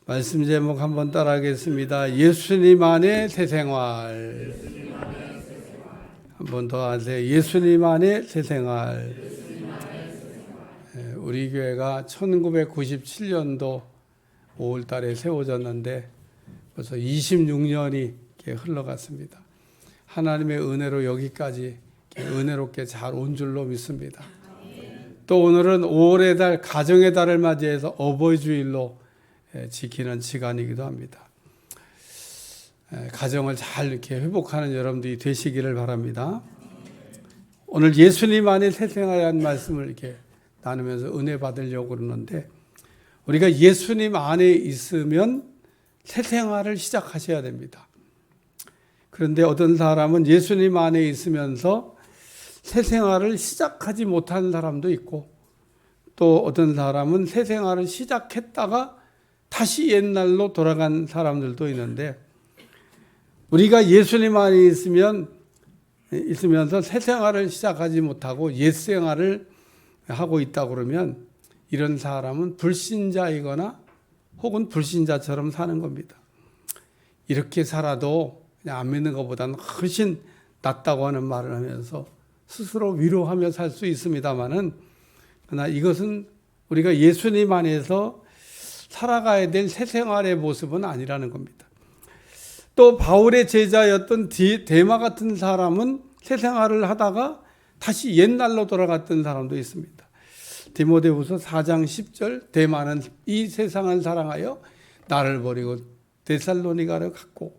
말씀 제목 한번 따라하겠습니다. 예수님 안에 새 생활. 한번 더 하세요. 예수님 안에 새 생활. 우리 교회가 1997년도 5월 달에 세워졌는데 벌써 26년이 흘러갔습니다. 하나님의 은혜로 여기까지 은혜롭게 잘 온 줄로 믿습니다. 또 오늘은 5월의 달, 가정의 달을 맞이해서 어버이 주일로 지키는 시간이기도 합니다. 가정을 잘 이렇게 회복하는 여러분들이 되시기를 바랍니다. 오늘 예수님 안에 새 생활이라는 말씀을 이렇게 나누면서 은혜 받으려고 그러는데, 우리가 예수님 안에 있으면 새 생활을 시작하셔야 됩니다. 그런데 어떤 사람은 예수님 안에 있으면서 새 생활을 시작하지 못하는 사람도 있고, 또 어떤 사람은 새 생활을 시작했다가 다시 옛날로 돌아간 사람들도 있는데, 우리가 예수님 안에 있으면서 새 생활을 시작하지 못하고 옛 생활을 하고 있다 그러면 이런 사람은 불신자이거나 혹은 불신자처럼 사는 겁니다. 이렇게 살아도 그냥 안 믿는 것보다는 훨씬 낫다고 하는 말을 하면서 스스로 위로하며 살 수 있습니다만은, 그러나 이것은 우리가 예수님 안에서 살아가야 될 새 생활의 모습은 아니라는 겁니다. 또 바울의 제자였던 데마 같은 사람은 새 생활을 하다가 다시 옛날로 돌아갔던 사람도 있습니다. 디모데후서 4장 10절, 데마는 이 세상을 사랑하여 나를 버리고 데살로니가로 갔고,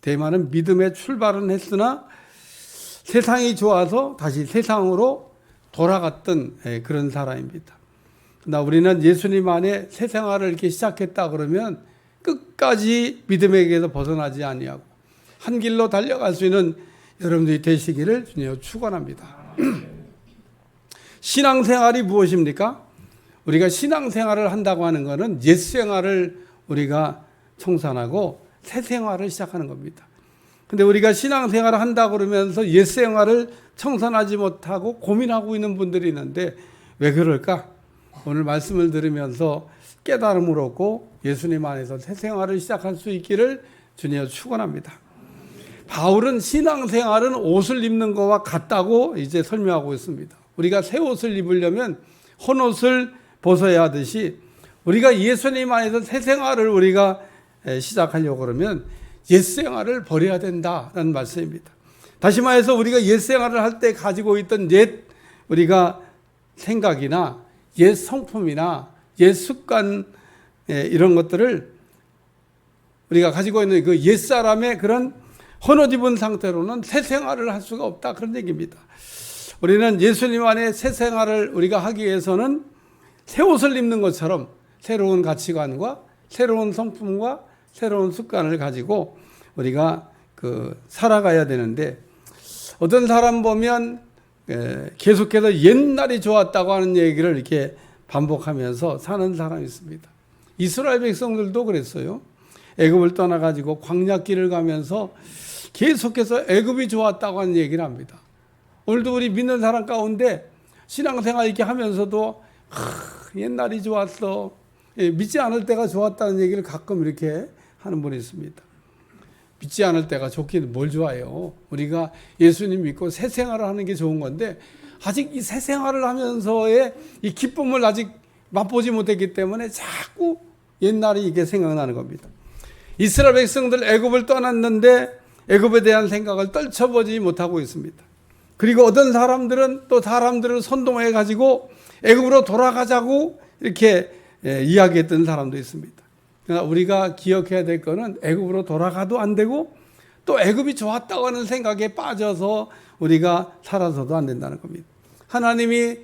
데마는 믿음의 출발은 했으나 세상이 좋아서 다시 세상으로 돌아갔던 그런 사람입니다. 그러나 우리는 예수님 안에 새 생활을 이렇게 시작했다 그러면 끝까지 믿음의 길에서 벗어나지 아니하고 한 길로 달려갈 수 있는 여러분들이 되시기를 주님 축원합니다. 신앙생활이 무엇입니까? 우리가 신앙생활을 한다고 하는 것은 옛 생활을 우리가 청산하고 새 생활을 시작하는 겁니다. 근데 우리가 신앙생활을 한다 그러면서 옛 생활을 청산하지 못하고 고민하고 있는 분들이 있는데 왜 그럴까? 오늘 말씀을 들으면서 깨달음을 얻고 예수님 안에서 새 생활을 시작할 수 있기를 주님 축원합니다. 바울은 신앙생활은 옷을 입는 것과 같다고 이제 설명하고 있습니다. 우리가 새 옷을 입으려면 헌옷을 벗어야 하듯이 우리가 예수님 안에서 새 생활을 우리가 시작하려고 그러면 옛 생활을 버려야 된다라는 말씀입니다. 다시 말해서 우리가 옛 생활을 할 때 가지고 있던 옛 우리가 생각이나 옛 성품이나 옛 습관 이런 것들을 우리가 가지고 있는 그 옛 사람의 그런 헌옷 입은 상태로는 새 생활을 할 수가 없다, 그런 얘기입니다. 우리는 예수님 안에 새 생활을 우리가 하기 위해서는 새 옷을 입는 것처럼 새로운 가치관과 새로운 성품과 새로운 습관을 가지고 우리가 살아가야 되는데, 어떤 사람 보면 계속해서 옛날이 좋았다고 하는 얘기를 이렇게 반복하면서 사는 사람이 있습니다. 이스라엘 백성들도 그랬어요. 애굽을 떠나가지고 광야길을 가면서 계속해서 애굽이 좋았다고 하는 얘기를 합니다. 오늘도 우리 믿는 사람 가운데 신앙생활 이렇게 하면서도 옛날이 좋았어, 믿지 않을 때가 좋았다는 얘기를 가끔 이렇게 하는 분이 있습니다. 믿지 않을 때가 좋긴 뭘 좋아해요. 우리가 예수님 믿고 새 생활을 하는 게 좋은 건데 아직 이 새 생활을 하면서의 이 기쁨을 아직 맛보지 못했기 때문에 자꾸 옛날이 이게 생각나는 겁니다. 이스라엘 백성들 애굽을 떠났는데 애굽에 대한 생각을 떨쳐보지 못하고 있습니다. 그리고 어떤 사람들은 또 사람들을 선동해 가지고 애굽으로 돌아가자고 이렇게 이야기했던 사람도 있습니다. 그러나 우리가 기억해야 될 것은 애굽으로 돌아가도 안 되고 또 애굽이 좋았다고 하는 생각에 빠져서 우리가 살아서도 안 된다는 겁니다. 하나님이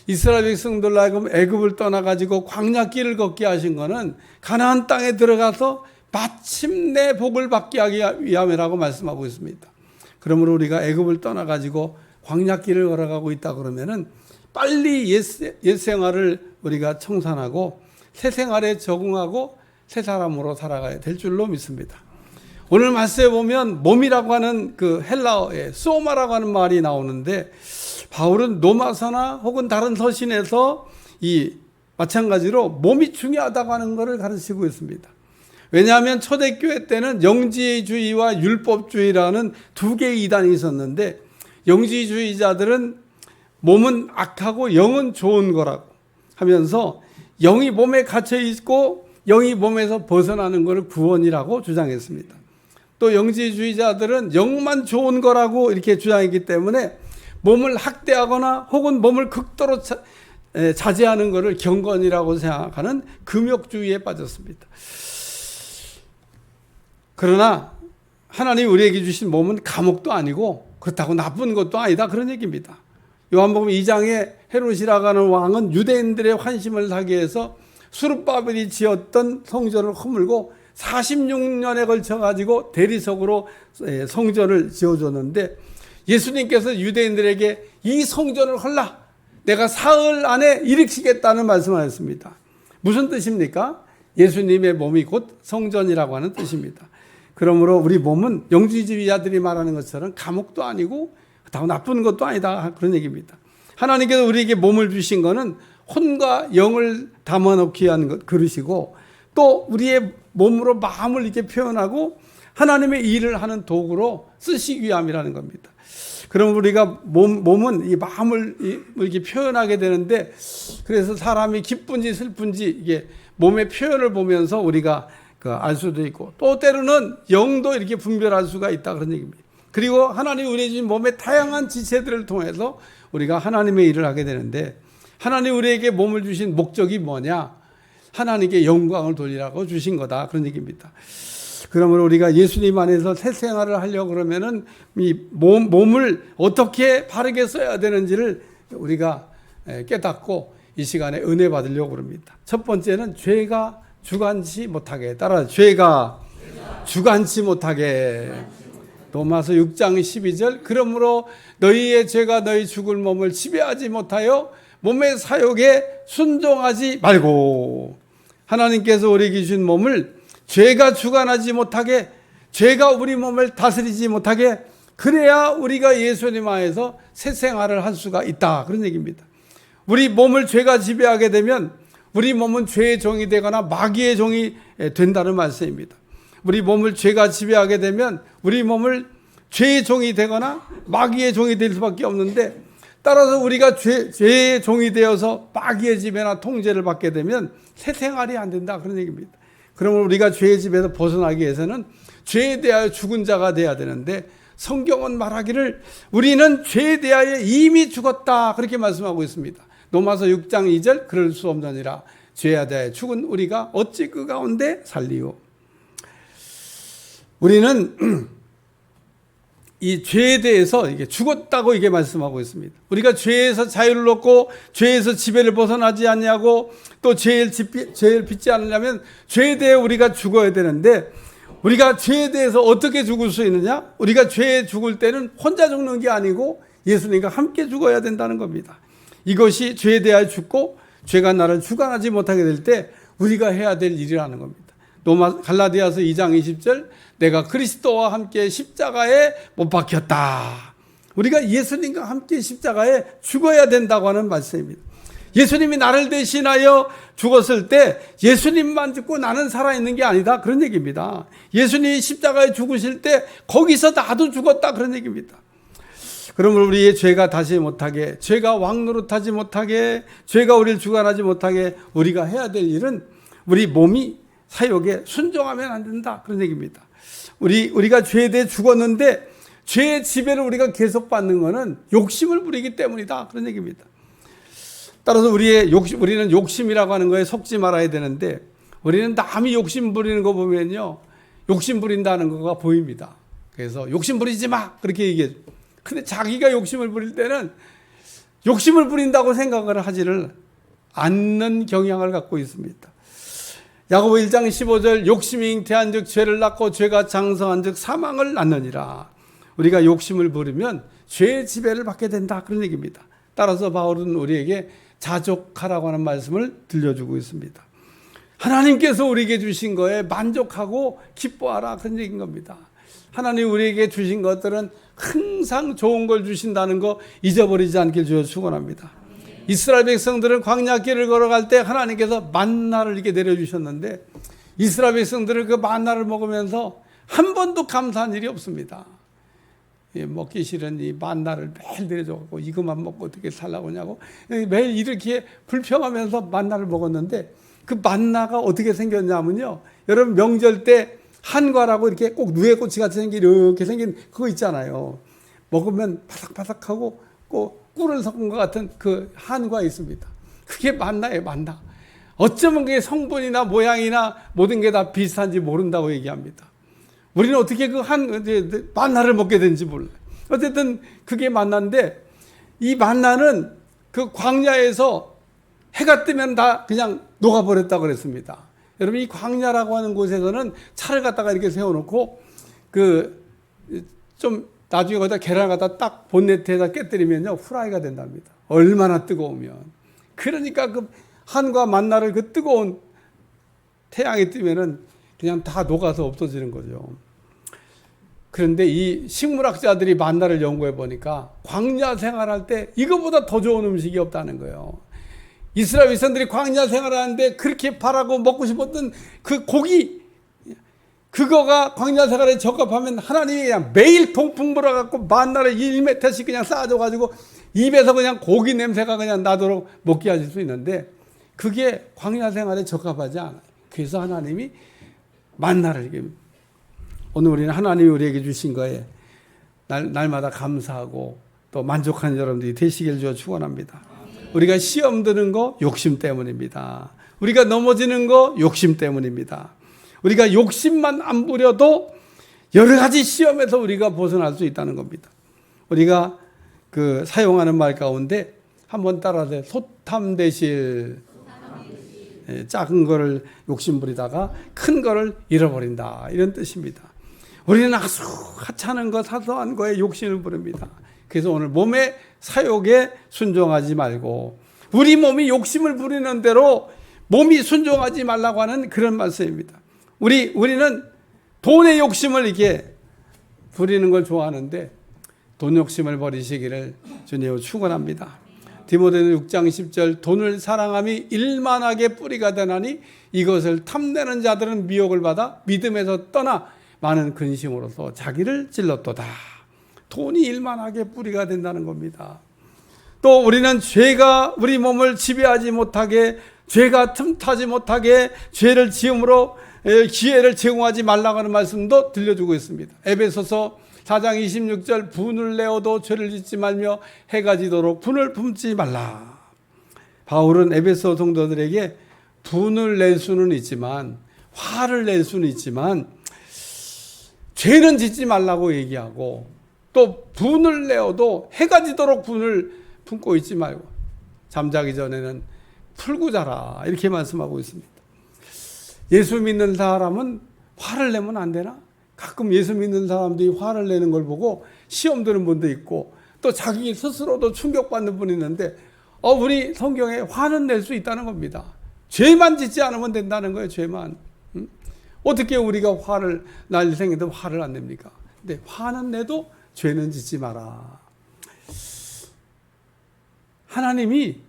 이스라엘 백성들로 하여금 애굽을 떠나가지고 광야길을 걷게 하신 것은 가나안 땅에 들어가서 마침내 복을 받게 하기 위함이라고 말씀하고 있습니다. 그러므로 우리가 애굽을 떠나가지고 광야길을 걸어가고 있다 그러면은 빨리 옛 생활을 우리가 청산하고 새 생활에 적응하고 새 사람으로 살아가야 될 줄로 믿습니다. 오늘 말씀에 보면 몸이라고 하는 그 헬라어에 소마라고 하는 말이 나오는데, 바울은 로마서나 혹은 다른 서신에서 이 마찬가지로 몸이 중요하다고 하는 것을 가르치고 있습니다. 왜냐하면 초대교회 때는 영지주의와 율법주의라는 두 개의 이단이 있었는데, 영지주의자들은 몸은 악하고 영은 좋은 거라고 하면서 영이 몸에 갇혀 있고 영이 몸에서 벗어나는 것을 구원이라고 주장했습니다. 또 영지주의자들은 영만 좋은 거라고 이렇게 주장했기 때문에 몸을 학대하거나 혹은 몸을 극도로 자제하는 것을 경건이라고 생각하는 금욕주의에 빠졌습니다. 그러나 하나님이 우리에게 주신 몸은 감옥도 아니고 그렇다고 나쁜 것도 아니다, 그런 얘기입니다. 요한복음 2장에 헤롯이라고 하는 왕은 유대인들의 환심을 사기 위해서 수르바벨이 지었던 성전을 허물고 46년에 걸쳐 가지고 대리석으로 성전을 지어줬는데, 예수님께서 유대인들에게 이 성전을 헐라, 내가 사흘 안에 일으키겠다는 말씀을 했습니다. 무슨 뜻입니까? 예수님의 몸이 곧 성전이라고 하는 뜻입니다. 그러므로 우리 몸은 영지주의자들이 말하는 것처럼 감옥도 아니고 다 나쁜 것도 아니다, 그런 얘기입니다. 하나님께서 우리에게 몸을 주신 것은 혼과 영을 담아놓기 위한 그릇이고, 또 우리의 몸으로 마음을 이렇게 표현하고 하나님의 일을 하는 도구로 쓰시기 위함이라는 겁니다. 그럼 우리가 몸은 이 마음을 이렇게 표현하게 되는데, 그래서 사람이 기쁜지 슬픈지 이게 몸의 표현을 보면서 우리가 알 수도 있고, 또 때로는 영도 이렇게 분별할 수가 있다, 그런 얘기입니다. 그리고 하나님이 우리에게 주신 몸의 다양한 지체들을 통해서 우리가 하나님의 일을 하게 되는데, 하나님 우리에게 몸을 주신 목적이 뭐냐? 하나님께 영광을 돌리라고 주신 거다, 그런 얘기입니다. 그러므로 우리가 예수님 안에서 새 생활을 하려고 그러면은 이 몸을 어떻게 바르게 써야 되는지를 우리가 깨닫고 이 시간에 은혜 받으려고 그럽니다. 첫 번째는 죄가 주관치 못하게, 따라 죄가 주관치 못하게. 로마서 6장 12절, 그러므로 너희의 죄가 너희 죽을 몸을 지배하지 못하여 몸의 사욕에 순종하지 말고. 하나님께서 우리에게 주신 몸을 죄가 주관하지 못하게, 죄가 우리 몸을 다스리지 못하게, 그래야 우리가 예수님 안에서 새 생활을 할 수가 있다, 그런 얘기입니다. 우리 몸을 죄가 지배하게 되면 우리 몸은 죄의 종이 되거나 마귀의 종이 된다는 말씀입니다. 우리 몸을 죄가 지배하게 되면 우리 몸을 죄의 종이 되거나 마귀의 종이 될 수밖에 없는데, 따라서 우리가 죄의 종이 되어서 마귀의 지배나 통제를 받게 되면 새 생활이 안 된다, 그런 얘기입니다. 그러면 우리가 죄의 집에서 벗어나기 위해서는 죄에 대하여 죽은 자가 돼야 되는데, 성경은 말하기를 우리는 죄에 대하여 이미 죽었다, 그렇게 말씀하고 있습니다. 로마서 6장 2절, 그럴 수 없느니라 죄에 대하여 죽은 우리가 어찌 그 가운데 살리오. 우리는 이 죄에 대해서 이게 죽었다고 이게 말씀하고 있습니다. 우리가 죄에서 자유를 얻고 죄에서 지배를 벗어나지 않냐고, 또 죄를 빚지 않으려면 죄에 대해 우리가 죽어야 되는데, 우리가 죄에 대해서 어떻게 죽을 수 있느냐? 우리가 죄에 죽을 때는 혼자 죽는 게 아니고 예수님과 함께 죽어야 된다는 겁니다. 이것이 죄에 대하여 죽고 죄가 나를 주관하지 못하게 될 때 우리가 해야 될 일이라는 겁니다. 갈라디아서 2장 20절, 내가 그리스도와 함께 십자가에 못 박혔다. 우리가 예수님과 함께 십자가에 죽어야 된다고 하는 말씀입니다. 예수님이 나를 대신하여 죽었을 때 예수님만 죽고 나는 살아있는 게 아니다, 그런 얘기입니다. 예수님이 십자가에 죽으실 때 거기서 나도 죽었다, 그런 얘기입니다. 그러면 우리의 죄가 다시 못하게, 죄가 왕노릇하지 못하게, 죄가 우리를 주관하지 못하게 우리가 해야 될 일은 우리 몸이 사욕에 순종하면 안 된다, 그런 얘기입니다. 우리가 죄에 대해 죽었는데 죄의 지배를 우리가 계속 받는 것은 욕심을 부리기 때문이다, 그런 얘기입니다. 따라서 우리는 욕심이라고 하는 거에 속지 말아야 되는데, 우리는 남이 욕심 부리는 거 보면요, 욕심 부린다는 거가 보입니다. 그래서 욕심 부리지 마, 그렇게 얘기해요. 근데 자기가 욕심을 부릴 때는 욕심을 부린다고 생각을 하지를 않는 경향을 갖고 있습니다. 야고보 1장 15절, 욕심이 잉태한 즉 죄를 낳고 죄가 장성한 즉 사망을 낳느니라. 우리가 욕심을 부리면 죄의 지배를 받게 된다, 그런 얘기입니다. 따라서 바울은 우리에게 자족하라고 하는 말씀을 들려주고 있습니다. 하나님께서 우리에게 주신 거에 만족하고 기뻐하라, 그런 얘기인 겁니다. 하나님 우리에게 주신 것들은 항상 좋은 걸 주신다는 거 잊어버리지 않길 주여 축원합니다. 이스라엘 백성들은 광야길을 걸어갈 때 하나님께서 만나를 이렇게 내려주셨는데, 이스라엘 백성들은 그 만나를 먹으면서 한 번도 감사한 일이 없습니다. 먹기 싫은 이 만나를 매일 내려줘갖고 이것만 먹고 어떻게 살라고 하냐고 매일 이렇게 불평하면서 만나를 먹었는데, 그 만나가 어떻게 생겼냐면요, 여러분 명절 때 한과라고 이렇게 꼭 누에꼬치 같이 생긴 이렇게 생긴 그거 있잖아요. 먹으면 바삭바삭하고 꼭 꿀을 섞은 것 같은 그 한과 있습니다. 그게 만나예요, 만나. 어쩌면 그게 성분이나 모양이나 모든 게 다 비슷한지 모른다고 얘기합니다. 우리는 어떻게 그 만나를 먹게 된지 몰라요. 어쨌든 그게 만나인데, 이 만나는 그 광야에서 해가 뜨면 다 그냥 녹아버렸다고 그랬습니다. 여러분, 이 광야라고 하는 곳에서는 차를 갖다가 이렇게 세워놓고 좀 나중에 거기다 계란을 갖다 딱 본네트에다 깨뜨리면요, 후라이가 된답니다. 얼마나 뜨거우면. 그러니까 그 한과 만나를 그 뜨거운 태양이 뜨면은 그냥 다 녹아서 없어지는 거죠. 그런데 이 식물학자들이 만나를 연구해 보니까 광야 생활할 때 이거보다 더 좋은 음식이 없다는 거예요. 이스라엘 백성들이 광야 생활하는데 그렇게 바라고 먹고 싶었던 그 고기, 그거가 광야 생활에 적합하면 하나님이 그냥 매일 동풍 불어갖고 만나를 1m씩 그냥 쌓아줘가지고 입에서 그냥 고기 냄새가 그냥 나도록 먹게 하실 수 있는데, 그게 광야 생활에 적합하지 않아요. 그래서 하나님이 만나를, 오늘 우리는 하나님이 우리에게 주신 거에 날마다 감사하고 또 만족하는 여러분들이 되시길 주어 축원합니다. 우리가 시험 드는 거 욕심 때문입니다. 우리가 넘어지는 거 욕심 때문입니다. 우리가 욕심만 안 부려도 여러 가지 시험에서 우리가 벗어날 수 있다는 겁니다. 우리가 그 사용하는 말 가운데 한번 따라서 소탐대실, 작은 거를 욕심 부리다가 큰 거를 잃어버린다, 이런 뜻입니다. 우리는 아주 하찮은 거, 사소한 거에 욕심을 부릅니다. 그래서 오늘 몸의 사욕에 순종하지 말고, 우리 몸이 욕심을 부리는 대로 몸이 순종하지 말라고 하는 그런 말씀입니다. 우리는 돈의 욕심을 이렇게 부리는 걸 좋아하는데 돈 욕심을 버리시기를 주님으로 축원합니다. 디모데는 6장 10절, 돈을 사랑함이 일만하게 뿌리가 되나니 이것을 탐내는 자들은 미혹을 받아 믿음에서 떠나 많은 근심으로서 자기를 찔렀도다. 돈이 일만하게 뿌리가 된다는 겁니다. 또 우리는 죄가 우리 몸을 지배하지 못하게, 죄가 틈타지 못하게 죄를 지음으로 기회를 제공하지 말라고 하는 말씀도 들려주고 있습니다. 에베소서 4장 26절, 분을 내어도 죄를 짓지 말며 해가 지도록 분을 품지 말라. 바울은 에베소 성도들에게 분을 낼 수는 있지만, 화를 낼 수는 있지만 죄는 짓지 말라고 얘기하고, 또 분을 내어도 해가 지도록 분을 품고 있지 말고 잠자기 전에는 풀고 자라, 이렇게 말씀하고 있습니다. 예수 믿는 사람은 화를 내면 안 되나? 가끔 예수 믿는 사람들이 화를 내는 걸 보고 시험 드는 분도 있고, 또 자기 스스로도 충격받는 분이 있는데, 우리 성경에 화는 낼 수 있다는 겁니다. 죄만 짓지 않으면 된다는 거예요, 죄만. 어떻게 우리가 화를 날 생에도 화를 안 냅니까? 근데 화는 내도 죄는 짓지 마라. 하나님이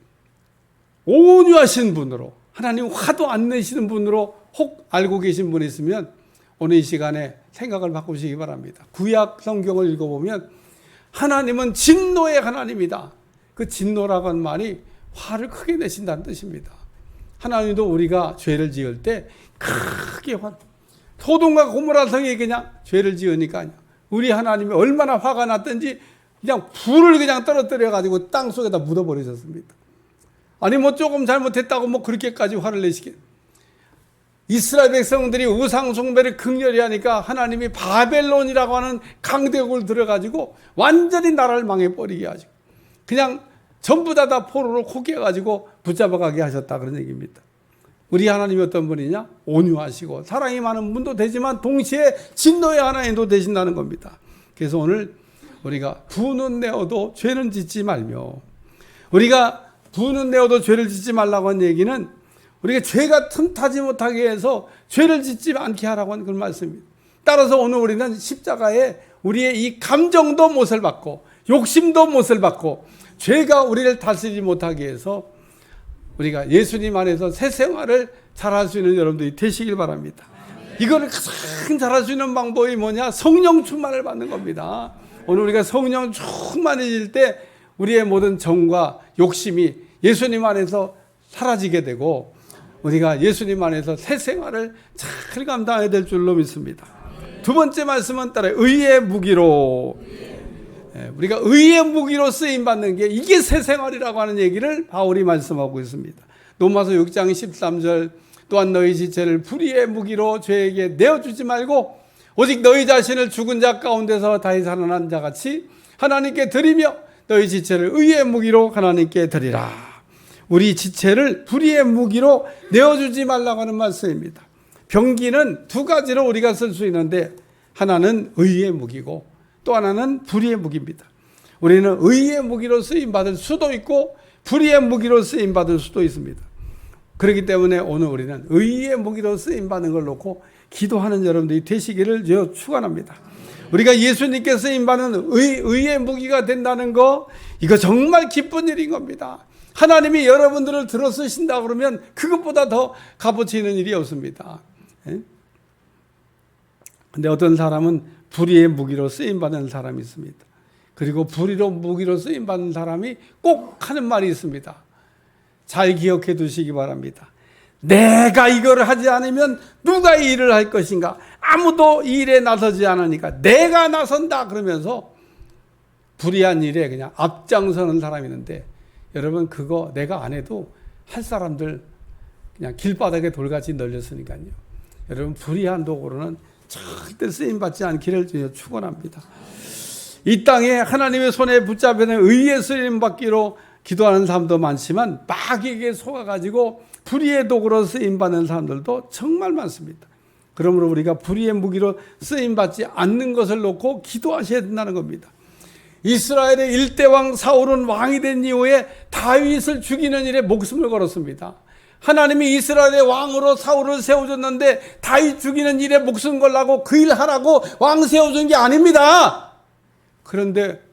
온유하신 분으로, 하나님 화도 안 내시는 분으로 혹 알고 계신 분이 있으면 오늘 이 시간에 생각을 바꾸시기 바랍니다. 구약 성경을 읽어보면 하나님은 진노의 하나님이다. 그 진노라고 하는 말이 화를 크게 내신다는 뜻입니다. 하나님도 우리가 죄를 지을 때 크게 소돔과 고모라 성에 그냥 죄를 지으니까 우리 하나님이 얼마나 화가 났던지 그냥 불을 그냥 떨어뜨려 가지고 땅 속에다 묻어버리셨습니다. 아니 뭐 조금 잘못했다고 뭐 그렇게까지 화를 내시게. 이스라엘 백성들이 우상 숭배를 극렬히 하니까 하나님이 바벨론이라고 하는 강대국을 들어가지고 완전히 나라를 망해버리게 하시고 그냥 전부 다 포로로 코끼어가지고 붙잡아가게 하셨다, 그런 얘기입니다. 우리 하나님이 어떤 분이냐? 온유하시고 사랑이 많은 분도 되지만 동시에 진노의 하나님도 되신다는 겁니다. 그래서 오늘 우리가 부는 내어도 죄는 짓지 말며, 우리가 부는 내어도 죄를 짓지 말라고 한 얘기는 우리가 죄가 틈타지 못하게 해서 죄를 짓지 않게 하라고 하는 그런 말씀입니다. 따라서 오늘 우리는 십자가에 우리의 이 감정도 못을 받고 욕심도 못을 받고 죄가 우리를 다스리지 못하게 해서 우리가 예수님 안에서 새 생활을 잘할 수 있는 여러분들이 되시길 바랍니다. 이거를 가장 잘할 수 있는 방법이 뭐냐? 성령 충만을 받는 겁니다. 오늘 우리가 성령 충만해질 때 우리의 모든 정과 욕심이 예수님 안에서 사라지게 되고 우리가 예수님 안에서 새 생활을 잘 감당해야 될 줄로 믿습니다. 두 번째 말씀은 따라 의의 무기로, 우리가 의의 무기로 쓰임 받는 게 이게 새 생활이라고 하는 얘기를 바울이 말씀하고 있습니다. 로마서 6장 13절 또한 너희 지체를 불의의 무기로 죄에게 내어주지 말고 오직 너희 자신을 죽은 자 가운데서 다시 살아난 자 같이 하나님께 드리며 너희 지체를 의의 무기로 하나님께 드리라. 우리 지체를 불의의 무기로 내어주지 말라고 하는 말씀입니다. 병기는 두 가지로 우리가 쓸 수 있는데 하나는 의의 무기고 또 하나는 불의의 무기입니다. 우리는 의의 무기로 쓰임받을 수도 있고 불의의 무기로 쓰임받을 수도 있습니다. 그렇기 때문에 오늘 우리는 의의 무기로 쓰임받는 걸 놓고 기도하는 여러분들이 되시기를 축원합니다. 우리가 예수님께 쓰임받는 의의 무기가 된다는 거, 이거 정말 기쁜 일인 겁니다. 하나님이 여러분들을 들어 쓰신다 그러면 그것보다 더 값어치 있는 일이 없습니다. 근데 어떤 사람은 불의의 무기로 쓰임받는 사람이 있습니다. 그리고 불의로 무기로 쓰임받는 사람이 꼭 하는 말이 있습니다. 잘 기억해 두시기 바랍니다. 내가 이걸 하지 않으면 누가 이 일을 할 것인가? 아무도 이 일에 나서지 않으니까 내가 나선다 그러면서 불의한 일에 그냥 앞장서는 사람이 있는데 여러분 그거 내가 안 해도 할 사람들 그냥 길바닥에 돌같이 널렸으니까요. 여러분 불의한 도구로는 절대 쓰임받지 않기를 축원합니다. 이 땅에 하나님의 손에 붙잡히는 의의 쓰임받기로 기도하는 사람도 많지만 마귀에게 속아가지고 불의의 도구로 쓰임받는 사람들도 정말 많습니다. 그러므로 우리가 불의의 무기로 쓰임받지 않는 것을 놓고 기도하셔야 된다는 겁니다. 이스라엘의 일대왕 사울은 왕이 된 이후에 다윗을 죽이는 일에 목숨을 걸었습니다. 하나님이 이스라엘의 왕으로 사울을 세워줬는데 다윗 죽이는 일에 목숨 걸라고 그 일 하라고 왕 세워준 게 아닙니다. 그런데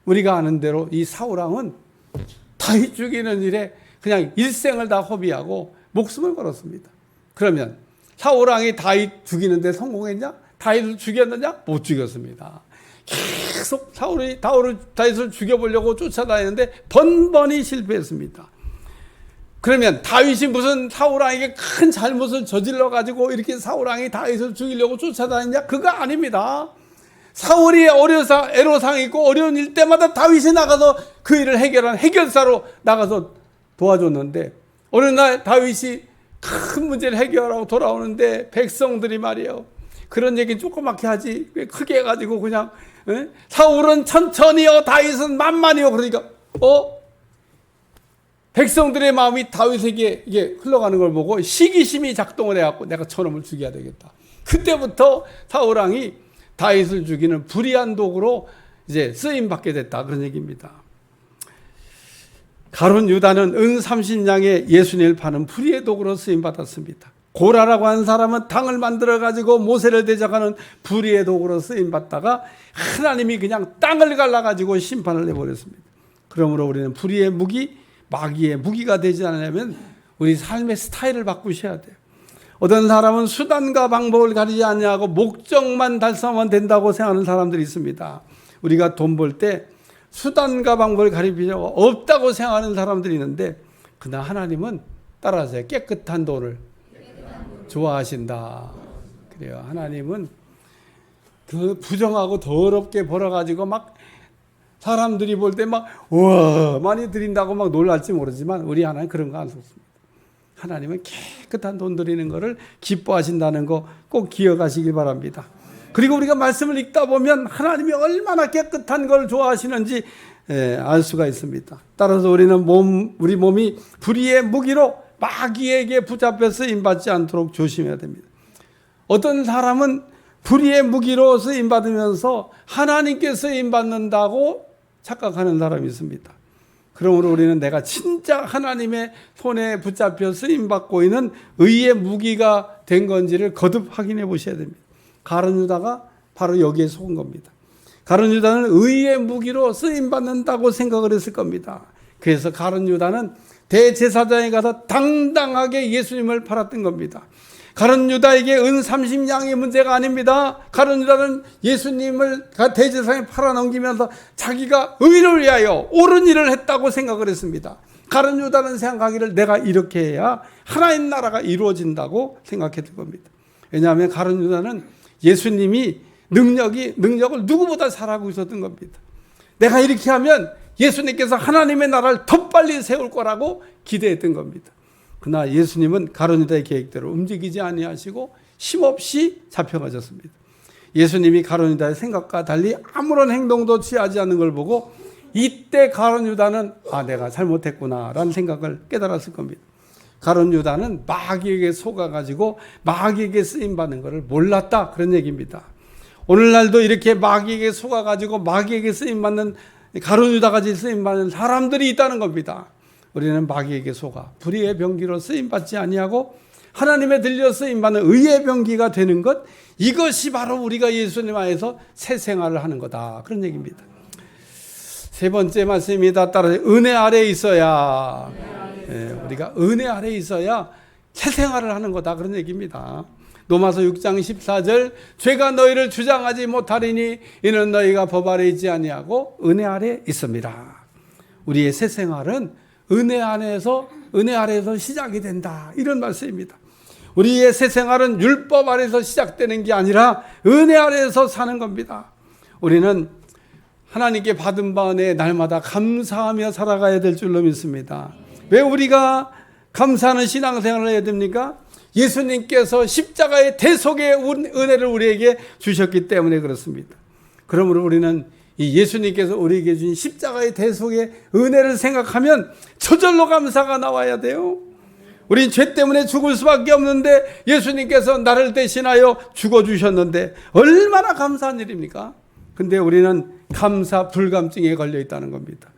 우리가 아는 대로 이 사울왕은 다윗 죽이는 일에 그냥 일생을 다 허비하고 목숨을 걸었습니다. 그러면 사울왕이 다윗 죽이는데 성공했냐? 다윗을 죽였느냐? 못 죽였습니다. 계속 다윗을 죽여보려고 쫓아다니는데 번번이 실패했습니다. 그러면 다윗이 무슨 사울왕에게 큰 잘못을 저질러 가지고 이렇게 사울왕이 다윗을 죽이려고 쫓아다니냐? 그거 아닙니다. 사울이 애로사항이 있고 어려운 일 때마다 다윗이 나가서 그 일을 해결한 해결사로 나가서 도와줬는데 어느 날 다윗이 큰 문제를 해결하고 돌아오는데 백성들이 말이에요. 그런 얘기 조그맣게 하지 왜 크게 해가지고 그냥 사울은 천천히요 다윗은 만만히요. 그러니까 백성들의 마음이 다윗에게 이게 흘러가는 걸 보고 시기심이 작동을 해갖고 내가 저놈을 죽여야 되겠다. 그때부터 사울왕이 다윗을 죽이는 불의한 도구로 이제 쓰임 받게 됐다 그런 얘기입니다. 가룟 유다는 은 30냥에 예수님을 파는 불의의 도구로 쓰임 받았습니다. 고라라고 하는 사람은 당을 만들어 가지고 모세를 대적하는 불의의 도구로 쓰임 받다가 하나님이 그냥 땅을 갈라 가지고 심판을 내버렸습니다. 그러므로 우리는 불의의 무기, 마귀의 무기가 되지 않으려면 우리 삶의 스타일을 바꾸셔야 돼요. 어떤 사람은 수단과 방법을 가리지 않냐고 목적만 달성하면 된다고 생각하는 사람들이 있습니다. 우리가 돈 벌 때 수단과 방법을 가릴 필요가 없다고 생각하는 사람들이 있는데 그러나 하나님은 따라서 깨끗한 돈을 좋아하신다. 그래요. 하나님은 그 부정하고 더럽게 벌어가지고 막 사람들이 볼 때 막 우와 많이 드린다고 막 놀랄지 모르지만 우리 하나님 그런 거 안 속습니다. 하나님은 깨끗한 돈 드리는 것을 기뻐하신다는 거 꼭 기억하시길 바랍니다. 그리고 우리가 말씀을 읽다 보면 하나님이 얼마나 깨끗한 걸 좋아하시는지 알 수가 있습니다. 따라서 우리는 우리 몸이 불의의 무기로 마귀에게 붙잡혀 쓰임받지 않도록 조심해야 됩니다. 어떤 사람은 불의의 무기로 쓰임받으면서 하나님께 쓰임받는다고 착각하는 사람이 있습니다. 그러므로 우리는 내가 진짜 하나님의 손에 붙잡혀 쓰임받고 있는 의의 무기가 된 건지를 거듭 확인해 보셔야 됩니다. 가룟 유다가 바로 여기에 속은 겁니다. 가룟 유다는 의의 무기로 쓰임받는다고 생각을 했을 겁니다. 그래서 가룟 유다는 대제사장에 가서 당당하게 예수님을 팔았던 겁니다. 가룟 유다에게 은 30냥이 문제가 아닙니다. 가룟 유다는 예수님을 대제사장에 팔아넘기면서 자기가 의를 위하여 옳은 일을 했다고 생각을 했습니다. 가룟 유다는 생각하기를 내가 이렇게 해야 하나님 나라가 이루어진다고 생각했던 겁니다. 왜냐하면 가룟 유다는 예수님이 능력을 누구보다 잘하고 있었던 겁니다. 내가 이렇게 하면 예수님께서 하나님의 나라를 더 빨리 세울 거라고 기대했던 겁니다. 그러나 예수님은 가룟 유다의 계획대로 움직이지 아니하시고 힘없이 잡혀가셨습니다. 예수님이 가룟 유다의 생각과 달리 아무런 행동도 취하지 않는 걸 보고 이때 가룟 유다는 내가 잘못했구나라는 생각을 깨달았을 겁니다. 가룟 유다는 마귀에게 속아가지고 마귀에게 쓰임받는 것을 몰랐다, 그런 얘기입니다. 오늘날도 이렇게 마귀에게 속아가지고 마귀에게 쓰임받는, 가룟 유다같이 쓰임받는 사람들이 있다는 겁니다. 우리는 마귀에게 속아 불의의 병기로 쓰임받지 아니하고 하나님의 들려 쓰임받는 의의 병기가 되는 것, 이것이 바로 우리가 예수님 안에서 새 생활을 하는 거다, 그런 얘기입니다. 세 번째 말씀입니다. 따라서 은혜 아래에 있어야, 우리가 은혜 아래에 있어야 새 생활을 하는 거다, 그런 얘기입니다. 로마서 6장 14절, 죄가 너희를 주장하지 못하리니 이는 너희가 법 아래 있지 아니하고 은혜 아래에 있습니다. 우리의 새 생활은 은혜 아래에서 시작이 된다, 이런 말씀입니다. 우리의 새 생활은 율법 아래에서 시작되는 게 아니라 은혜 아래에서 사는 겁니다. 우리는 하나님께 받은 바 은혜에 날마다 감사하며 살아가야 될 줄로 믿습니다. 왜 우리가 감사하는 신앙생활을 해야 됩니까? 예수님께서 십자가의 대속의 은혜를 우리에게 주셨기 때문에 그렇습니다. 그러므로 우리는 이 예수님께서 우리에게 주신 십자가의 대속의 은혜를 생각하면 저절로 감사가 나와야 돼요. 우린 죄 때문에 죽을 수밖에 없는데 예수님께서 나를 대신하여 죽어주셨는데 얼마나 감사한 일입니까? 근데 우리는 감사 불감증에 걸려 있다는 겁니다.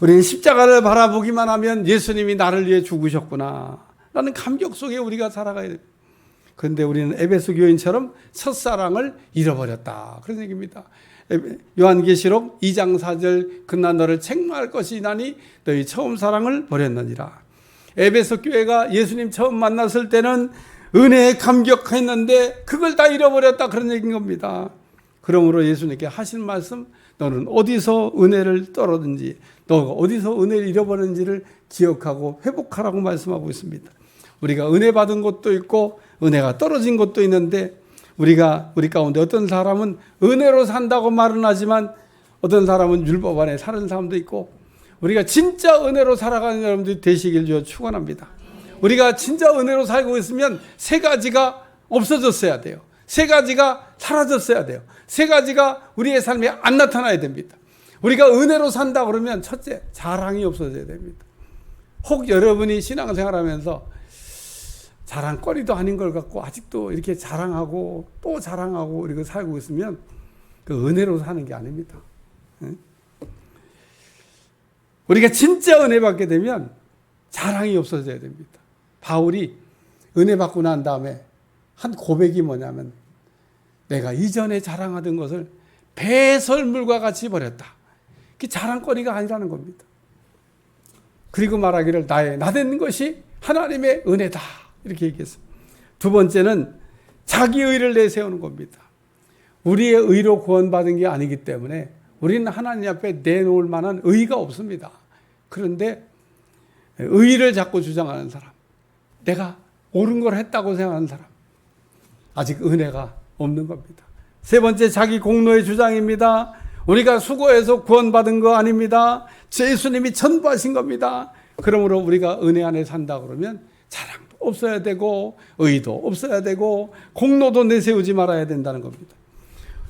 우리는 십자가를 바라보기만 하면 예수님이 나를 위해 죽으셨구나 라는 감격 속에 우리가 살아가야 됩니다. 그런데 우리는 에베소 교인처럼 첫사랑을 잃어버렸다, 그런 얘기입니다. 요한계시록 2장 4절, 그나 너를 책망할 것이 나니 너희 처음 사랑을 버렸느니라. 에베소 교회가 예수님 처음 만났을 때는 은혜에 감격했는데 그걸 다 잃어버렸다, 그런 얘기인 겁니다. 그러므로 예수님께 하신 말씀, 너는 어디서 은혜를 떨었는지, 너가 어디서 은혜를 잃어버렸는지를 기억하고 회복하라고 말씀하고 있습니다. 우리가 은혜 받은 것도 있고 은혜가 떨어진 것도 있는데 우리 가운데 어떤 사람은 은혜로 산다고 말은 하지만 어떤 사람은 율법 안에 사는 사람도 있고, 우리가 진짜 은혜로 살아가는 여러분들이 되시길 주어 축원합니다. 우리가 진짜 은혜로 살고 있으면 세 가지가 없어졌어야 돼요. 세 가지가 사라졌어야 돼요. 세 가지가 우리의 삶에 안 나타나야 됩니다. 우리가 은혜로 산다 그러면 첫째, 자랑이 없어져야 됩니다. 혹 여러분이 신앙생활하면서 자랑거리도 아닌 걸 갖고 아직도 이렇게 자랑하고 또 자랑하고 이렇게 살고 있으면 그 은혜로 사는 게 아닙니다. 우리가 진짜 은혜 받게 되면 자랑이 없어져야 됩니다. 바울이 은혜 받고 난 다음에 한 고백이 뭐냐면, 내가 이전에 자랑하던 것을 배설물과 같이 버렸다. 그게 자랑거리가 아니라는 겁니다. 그리고 말하기를 나의 나된 것이 하나님의 은혜다, 이렇게 얘기했습니다. 두 번째는 자기 의를 내세우는 겁니다. 우리의 의로 구원받은 게 아니기 때문에 우리는 하나님 앞에 내놓을 만한 의가 없습니다. 그런데 의를 자꾸 주장하는 사람, 내가 옳은 걸 했다고 생각하는 사람, 아직 은혜가 없는 겁니다. 세 번째, 자기 공로의 주장입니다. 우리가 수고해서 구원받은 거 아닙니다. 예수님이 전부하신 겁니다. 그러므로 우리가 은혜 안에 산다 그러면 자랑도 없어야 되고 의도 없어야 되고 공로도 내세우지 말아야 된다는 겁니다.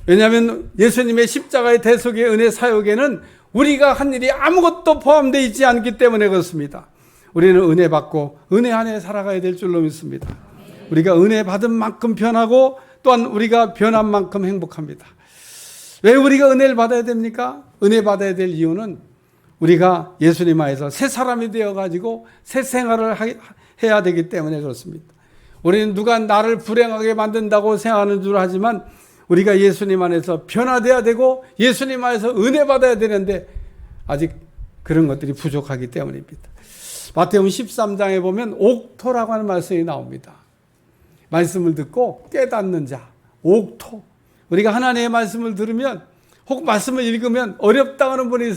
왜냐하면 예수님의 십자가의 대속의 은혜 사역에는 우리가 한 일이 아무것도 포함되어 있지 않기 때문에 그렇습니다. 우리는 은혜 받고 은혜 안에 살아가야 될 줄로 믿습니다. 우리가 은혜 받은 만큼 변하고 또한 우리가 변한 만큼 행복합니다. 왜 우리가 은혜를 받아야 됩니까? 은혜 받아야 될 이유는 우리가 예수님 안에서 새 사람이 되어가지고 새 생활을 해야 되기 때문에 그렇습니다. 우리는 누가 나를 불행하게 만든다고 생각하는 줄 하지만 우리가 예수님 안에서 변화돼야 되고 예수님 안에서 은혜 받아야 되는데 아직 그런 것들이 부족하기 때문입니다. 마태복음 13장에 보면 옥토라고 하는 말씀이 나옵니다. 말씀을 듣고 깨닫는 자, 옥토. 우리가 하나님의 말씀을 들으면 혹 말씀을 읽으면 어렵다 하는 분이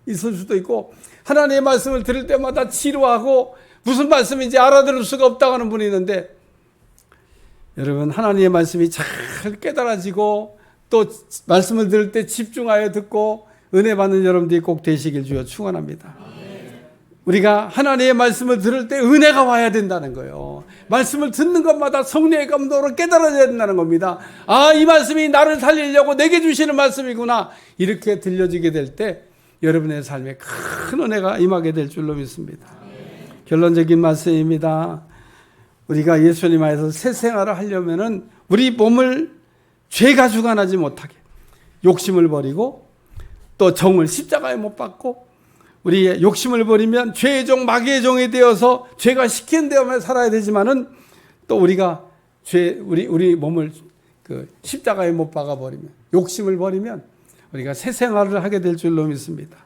있을 수도 있고, 하나님의 말씀을 들을 때마다 지루하고 무슨 말씀인지 알아들을 수가 없다고 하는 분이 있는데, 여러분 하나님의 말씀이 잘 깨달아지고 또 말씀을 들을 때 집중하여 듣고 은혜 받는 여러분들이 꼭 되시길 주여 축원합니다. 우리가 하나님의 말씀을 들을 때 은혜가 와야 된다는 거예요. 말씀을 듣는 것마다 성령의 감동으로 깨달아져야 된다는 겁니다. 아, 이 말씀이 나를 살리려고 내게 주시는 말씀이구나. 이렇게 들려지게 될 때 여러분의 삶에 큰 은혜가 임하게 될 줄로 믿습니다. 결론적인 말씀입니다. 우리가 예수님 안에서 새 생활을 하려면은 우리 몸을 죄가 주관하지 못하게 욕심을 버리고 또 정을 십자가에 못 박고, 우리의 욕심을 버리면 죄의 종, 마귀의 종이 되어서 죄가 시킨 대로만 살아야 되지만은 또 우리가 우리 몸을 그 십자가에 못 박아 버리면, 욕심을 버리면 우리가 새 생활을 하게 될 줄로 믿습니다.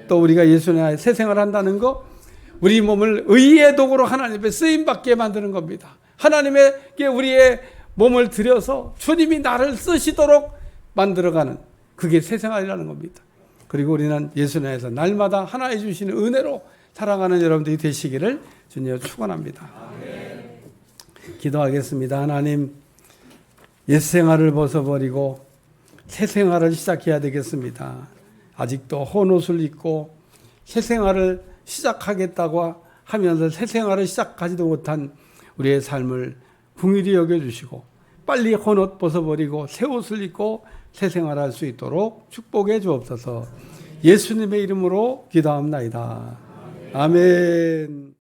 또 우리가 예수님 안에 새 생활을 한다는 거, 우리 몸을 의의 도구로 하나님 앞에 쓰임 받게 만드는 겁니다. 하나님에게 우리의 몸을 들여서 주님이 나를 쓰시도록 만들어가는, 그게 새 생활이라는 겁니다. 그리고 우리는 예수님 안에서 날마다 하나님 주시는 은혜로 살아가는 여러분들이 되시기를 주님 축원합니다. 기도하겠습니다. 하나님, 옛 생활을 벗어버리고 새 생활을 시작해야 되겠습니다. 아직도 헌옷을 입고 새 생활을 시작하겠다고 하면서 새 생활을 시작하지도 못한 우리의 삶을 긍휼히 여겨주시고 빨리 헌옷 벗어버리고 새 옷을 입고 새 생활할 수 있도록 축복해 주옵소서. 예수님의 이름으로 기도합나이다. 아멘.